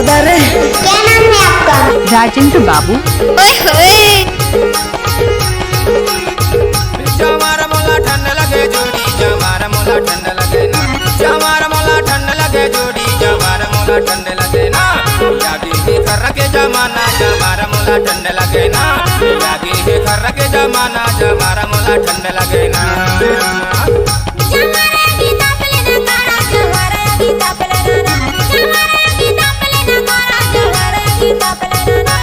दादा रे। क्या नाम है आपका? राजेंद्र बाबू। जमारा मोला ठंड लगे जोड़ी, जमारा मोला ठंड लगे ना, जमारा मोला ठंड लगे जोड़ी, जमारा मोला ठंड लगे ना, यागी ही कर के जमाना, जमारा मोला ठंड लगे ना, यागी ही कर के जमाना, जमारा मोला ठंड लगे ना। जमारा गीता पले ना कारा, जमारा गीता पले ना, जमारा गीता पले ना कारा, जमारा गीता पले ना,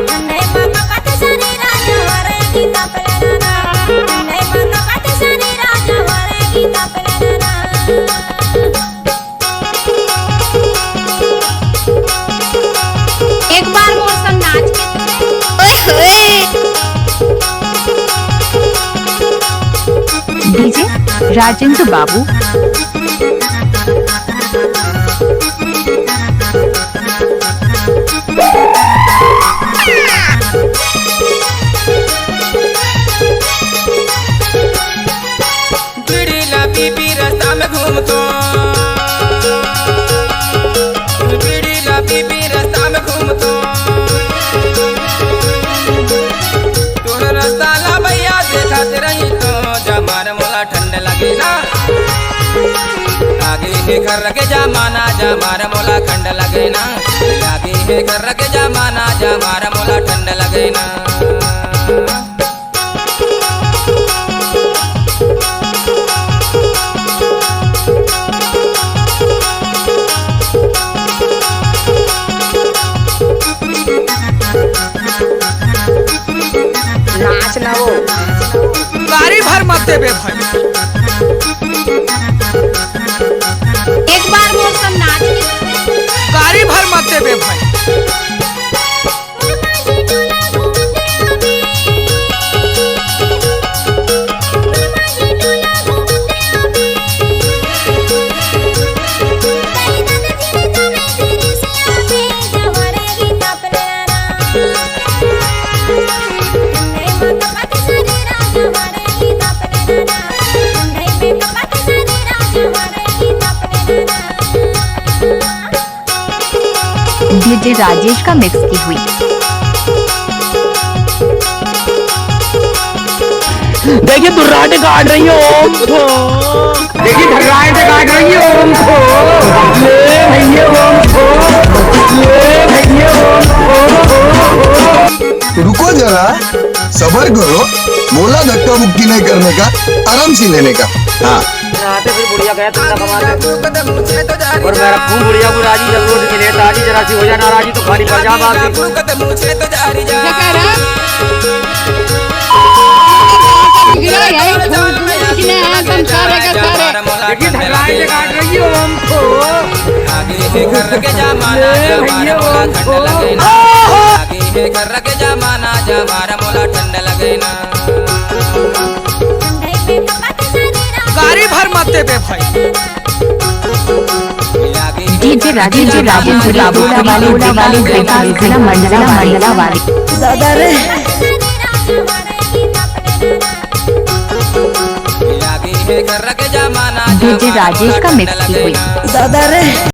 ठंडे माका पाते सारे राज, जमारा गीता पले ना, ठंडे माका पाते सारे राज, जमारा गीता पले ना। एक बार मोर संग नाच के डीजे राजेंद्र बाबू। बीड़ीला बीबी रास्ता में घूमतो, बीड़ीला बीबी रास्ता में घूमतो, तोर रास्ता ला भैया देखत रही तो, जमार मोला ठंड लगे ना, आगे है घर के जमाना, जमार मोला ठंड लगे ना, आगे है घर के जमाना, जमार मोला ठंड लगे ना। नाच ना वो गाड़ी भर मत देबे भाई। एक बार मोर संग नाच के गाड़ी भर मत देबे भाई। डीजे राजेश का मिक्स की हुई। देखिए दुर्राटे काट रही है ओम को, देखिए धर्राटे काट रही है ओम को, ले भैया ओम को, ले भैया ओम को। रुको जरा, सबर करो, बोला धक्का मुक्की नहीं करने का, आराम से लेने का। हाँ फिर बुढ़िया गया तुमने कमा के, और और मेरा खूब बुढ़िया को राजी जब रोज मिले ताजी जरा सी हो जाए नाराजी तो खाली पड़ जा बात। देखिए धर्राटे काट रही है ओम को, आगे है घर के जमाना, जमारा मोला ठंड लगे ना, आगे है घर के जमाना, जमारा मोला ठंड लगे ना। गाड़ी भर मत देबे भाई। डीजे राजेंद्र बाबू वाले जिला मंडला वाले। दादा रे। आगे है घर के जमाना, डीजे राजेश का मिक्स की हुई। दादा रे।